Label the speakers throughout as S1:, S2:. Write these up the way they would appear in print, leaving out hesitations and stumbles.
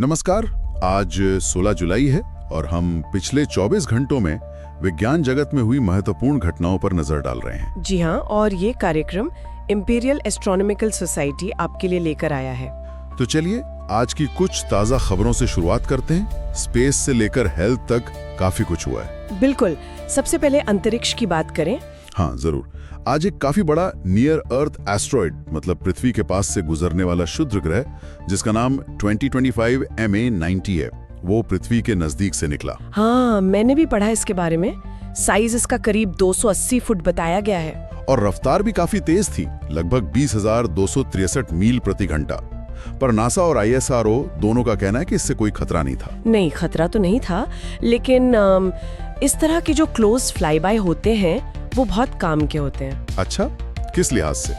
S1: नमस्कार। आज 16 जुलाई है और हम पिछले 24 घंटों में विज्ञान जगत में हुई महत्वपूर्ण घटनाओं पर नजर डाल रहे हैं।
S2: जी हाँ, और ये कार्यक्रम इंपीरियल एस्ट्रोनॉमिकल सोसाइटी आपके लिए लेकर आया है।
S1: तो चलिए आज की कुछ ताज़ा खबरों से शुरुआत करते हैं। स्पेस से लेकर हेल्थ तक काफी कुछ हुआ है।
S2: बिल्कुल। सबसे पहले अंतरिक्ष की बात करें।
S1: हाँ जरूर। आज एक काफी बड़ा नियर अर्थ एस्ट्रॉइड मतलब पृथ्वी के पास से गुजरने वाला क्षुद्र ग्रह जिसका नाम 2025 MA90 है, वो पृथ्वी के नजदीक से निकला।
S2: हाँ, मैंने भी पढ़ा इसके बारे में। साइज इसका करीब 280 फुट बताया गया है
S1: और रफ्तार भी काफी तेज थी, लगभग 20,263 मील प्रति घंटा। पर नासा और ISRO दोनों का कहना है कि इससे कोई खतरा नहीं था।
S2: नहीं, खतरा तो नहीं था, लेकिन इस तरह के जो क्लोज फ्लाई बाय होते हैं वो बहुत काम के होते हैं।
S1: अच्छा, किस लिहाज से?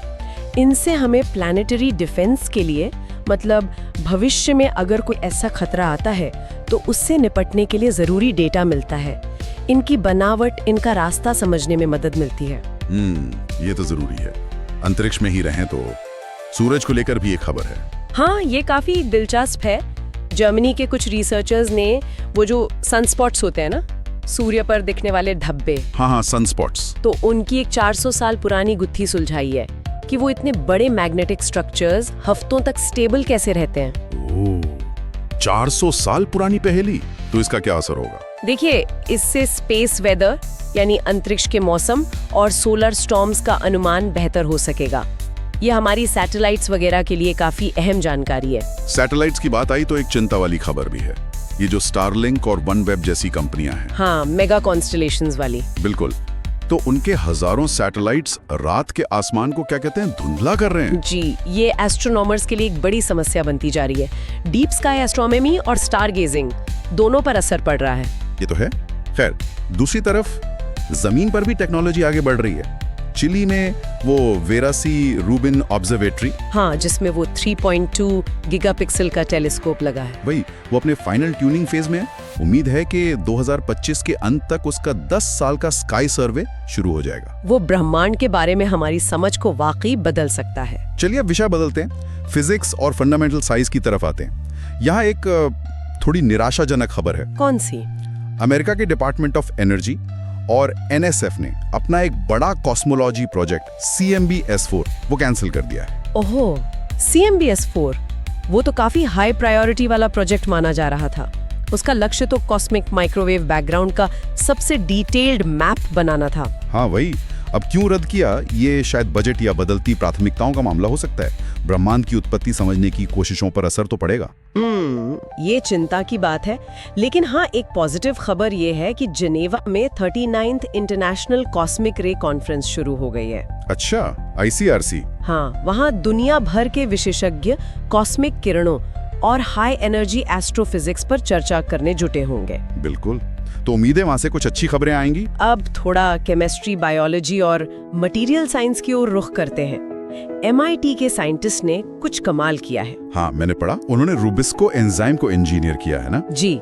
S2: इनसे हमें प्लैनेटरी डिफेंस के लिए, मतलब भविष्य में अगर कोई ऐसा खतरा आता है तो उससे निपटने के लिए जरूरी डेटा मिलता है। इनकी बनावट, इनका रास्ता समझने में मदद मिलती है।
S1: ये तो जरूरी है। अंतरिक्ष में ही रहें तो सूरज को लेकर भी एक खबर है।
S2: हाँ, ये काफी दिलचस्प है। जर्मनी के कुछ रिसर्चर्स ने वो जो सनस्पॉट्स होते हैं ना, सूर्य पर दिखने वाले धब्बे,
S1: हाँ, सनस्पॉट्स,
S2: तो उनकी एक 400 साल पुरानी गुत्थी सुलझाई है कि वो इतने बड़े मैग्नेटिक स्ट्रक्चर्स हफ्तों तक स्टेबल कैसे रहते हैं।
S1: 400 साल पुरानी पहेली, तो इसका क्या असर होगा?
S2: देखिए, इससे स्पेस वेदर यानी अंतरिक्ष के मौसम और सोलर स्टॉर्म्स का अनुमान बेहतर हो सकेगा। ये हमारी सैटेलाइट्स वगैरह के लिए काफी अहम जानकारी है।
S1: सैटेलाइट्स की बात आई तो एक चिंता वाली खबर भी है। ये जो स्टारलिंक और OneWeb जैसी कंपनियां हैं,
S2: हाँ, मेगा कॉन्स्टलेशंस वाली।
S1: बिल्कुल। तो उनके हजारों सैटेलाइट्स रात के आसमान को क्या कहते हैं, धुंधला कर रहे हैं।
S2: जी, ये एस्ट्रोनॉमर्स के लिए एक बड़ी समस्या बनती जा रही है। डीप स्काई एस्ट्रोनॉमी और स्टार गेजिंग दोनों पर असर पड़ रहा है।
S1: ये तो है। खैर, दूसरी तरफ जमीन पर भी टेक्नोलॉजी आगे बढ़ रही है। चिली में वो वेरासी रूबिन ऑब्जर्वेटरी,
S2: हाँ, जिसमें वो 3.2 गीगापिक्सल का टेलीस्कोप लगा है।
S1: वही, वो अपने फाइनल ट्यूनिंग फेज में है। उम्मीद है कि 2025 के अंत तक उसका 10 साल का स्काई सर्वे शुरू हो जाएगा।
S2: वो ब्रह्मांड के बारे में हमारी समझ को वाकई बदल सकता है।
S1: चलिए अब विषय बदलते हैं, फिजिक्स और फंडामेंटल साइंस की तरफ आते हैं। यहाँ एक थोड़ी निराशाजनक खबर है।
S2: कौन सी?
S1: अमेरिका के डिपार्टमेंट ऑफ एनर्जी और NSF ने अपना एक बड़ा कॉस्मोलॉजी प्रोजेक्ट CMB-S4 वो कैंसिल कर दिया है।
S2: ओहो, CMB-S4 वो तो काफी हाई प्रायोरिटी वाला प्रोजेक्ट माना जा रहा था। उसका लक्ष्य तो कॉस्मिक माइक्रोवेव बैकग्राउंड का सबसे डिटेल्ड मैप बनाना था।
S1: हाँ वही। अब क्यों रद्द किया, ये शायद बजट या बदलती प्राथमिकताओं का मामला हो सकता है। ब्रह्मांड की उत्पत्ति समझने की कोशिशों पर असर तो पड़ेगा।
S2: ये चिंता की बात है। लेकिन हाँ, एक पॉजिटिव खबर ये है कि जिनेवा में 39th इंटरनेशनल कॉस्मिक रे कॉन्फ्रेंस शुरू हो गई है।
S1: अच्छा, ICRC।
S2: हाँ, वहाँ दुनिया भर के विशेषज्ञ कॉस्मिक किरणों और हाई एनर्जी एस्ट्रोफिजिक्स पर चर्चा करने जुटे होंगे।
S1: बिल्कुल। तो उम्मीद है वहां से कुछ अच्छी खबरें आएंगी।
S2: अब थोड़ा केमिस्ट्री, बायोलॉजी और मटेरियल साइंस की ओर रुख करते हैं। MIT के साइंटिस्ट ने कुछ कमाल किया है।
S1: हाँ, मैंने पढ़ा। उन्होंने रूबिस्को एंजाइम को इंजीनियर किया है ना?
S2: जी,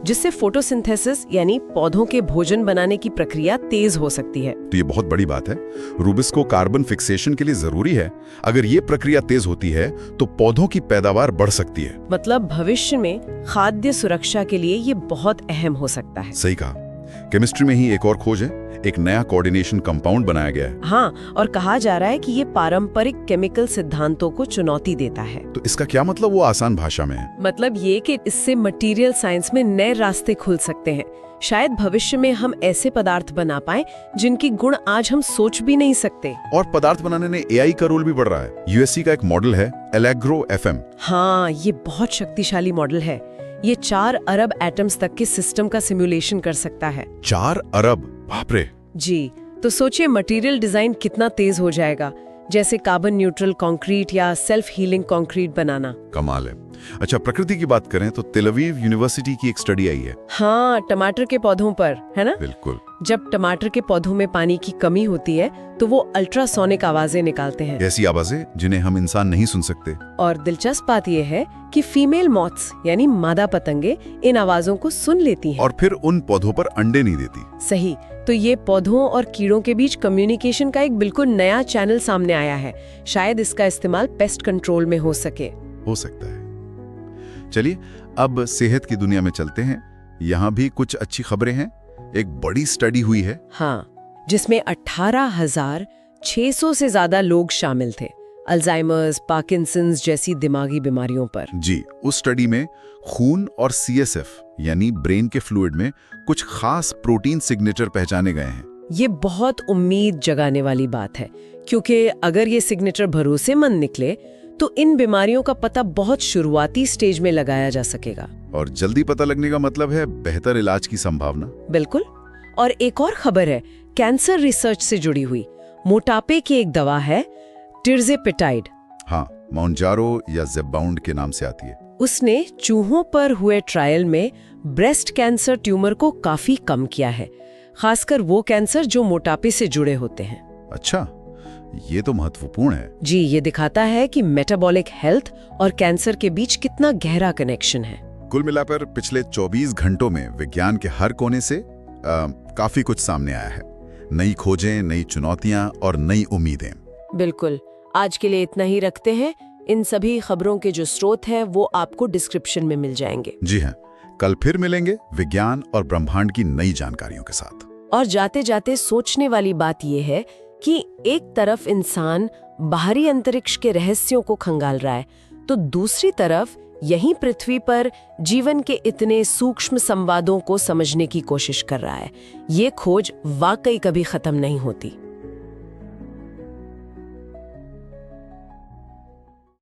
S2: जिससे फोटोसिंथेसिस यानी पौधों के भोजन बनाने की प्रक्रिया तेज हो सकती है।
S1: तो ये बहुत बड़ी बात है। रूबिस्को कार्बन फिक्सेशन के लिए जरूरी है। अगर ये प्रक्रिया तेज होती है तो पौधों की पैदावार बढ़ सकती है।
S2: मतलब भविष्य में खाद्य सुरक्षा के लिए ये बहुत अहम हो सकता है।
S1: सही कहा। केमिस्ट्री में ही एक और खोज है, एक नया कोऑर्डिनेशन कंपाउंड बनाया गया है।
S2: हाँ, और कहा जा रहा है कि ये पारंपरिक केमिकल सिद्धांतों को चुनौती देता है।
S1: तो इसका क्या मतलब, वो आसान भाषा में है?
S2: मतलब ये कि इससे मटेरियल साइंस में नए रास्ते खुल सकते हैं। शायद भविष्य में हम ऐसे पदार्थ बना पाएं जिनकी गुण आज हम सोच भी नहीं सकते।
S1: और पदार्थ बनाने में AI का रोल भी बढ़ रहा है। USC का एक मॉडल है Allegro FM।
S2: हाँ, ये बहुत शक्तिशाली मॉडल है। ये 4 अरब एटम्स तक के सिस्टम का सिमुलेशन कर सकता है।
S1: 4 अरब, बाप रे।
S2: जी, तो सोचिए मटेरियल डिजाइन कितना तेज हो जाएगा, जैसे कार्बन न्यूट्रल कंक्रीट या सेल्फ हीलिंग कंक्रीट बनाना।
S1: कमाल है। अच्छा, प्रकृति की बात करें तो तेल अवीव यूनिवर्सिटी की एक स्टडी आई है।
S2: हाँ, टमाटर के पौधों पर, है ना?
S1: बिल्कुल।
S2: जब टमाटर के पौधों में पानी की कमी होती है तो वो अल्ट्रासोनिक आवाजें निकालते हैं।
S1: ऐसी आवाजें जिन्हें हम इंसान नहीं सुन सकते।
S2: और दिलचस्प बात यह है कि फीमेल मॉथ्स यानी मादा पतंगे इन आवाजों को सुन लेती हैं।
S1: और फिर उन पौधों पर अंडे नहीं देती।
S2: सही। तो ये पौधों और कीड़ों के बीच कम्युनिकेशन का एक बिल्कुल नया चैनल सामने आया है। शायद इसका इस्तेमाल पेस्ट कंट्रोल में हो सके।
S1: हो सकता है। चलिए अब सेहत की दुनिया में चलते हैं। यहाँ भी कुछ अच्छी खबरें हैं। एक बड़ी स्टडी हुई है।
S2: हाँ, जिसमें 18,600 से ज्यादा लोग शामिल थे अल्जाइमर्स, पार्किंसंस जैसी दिमागी बीमारियों पर।
S1: जी, उस स्टडी में खून और CSF यानी ब्रेन के फ्लूइड में कुछ खास प्रोटीन सिग्नेचर पहचाने गए हैं।
S2: ये बहुत उम्मीद जगाने वाली बात है, क्योंकि अगर ये सिग्नेचर भरोसेमंद निकले तो इन बीमारियों का पता बहुत शुरुआती स्टेज में लगाया जा सकेगा।
S1: और जल्दी पता लगने का मतलब है बेहतर इलाज की संभावना।
S2: बिल्कुल। और एक और खबर है कैंसर रिसर्च से जुड़ी हुई। मोटापे की एक दवा है टिर्जेपिटाइड।
S1: हाँ, मोन्जारो या ज़ेबाउंड के नाम से आती है।
S2: उसने चूहों पर हुए ट्रायल में ब्रेस्ट कैंसर ट्यूमर को काफी कम किया है, खासकर वो कैंसर जो मोटापे से जुड़े होते हैं।
S1: अच्छा, ये तो महत्वपूर्ण है।
S2: जी, ये दिखाता है कि मेटाबॉलिक हेल्थ और कैंसर के बीच कितना गहरा कनेक्शन है।
S1: कुल मिलाकर पिछले 24 घंटों में विज्ञान के हर कोने से काफी कुछ सामने आया है। नई खोजें, नई चुनौतियां और नई उम्मीदें।
S2: बिल्कुल। आज के लिए इतना ही रखते हैं। इन सभी खबरों के जो स्रोत हैं वो आपको डिस्क्रिप्शन में मिल जाएंगे।
S1: जी हाँ, कल फिर मिलेंगे विज्ञान और ब्रह्मांड की नई जानकारियों के साथ।
S2: और जाते जाते सोचने वाली बात यह है कि एक तरफ इंसान बाहरी अंतरिक्ष के रहस्यों को खंगाल रहा है, तो दूसरी तरफ यहीं पृथ्वी पर जीवन के इतने सूक्ष्म संवादों को समझने की कोशिश कर रहा है। ये खोज वाकई कभी खत्म नहीं होती।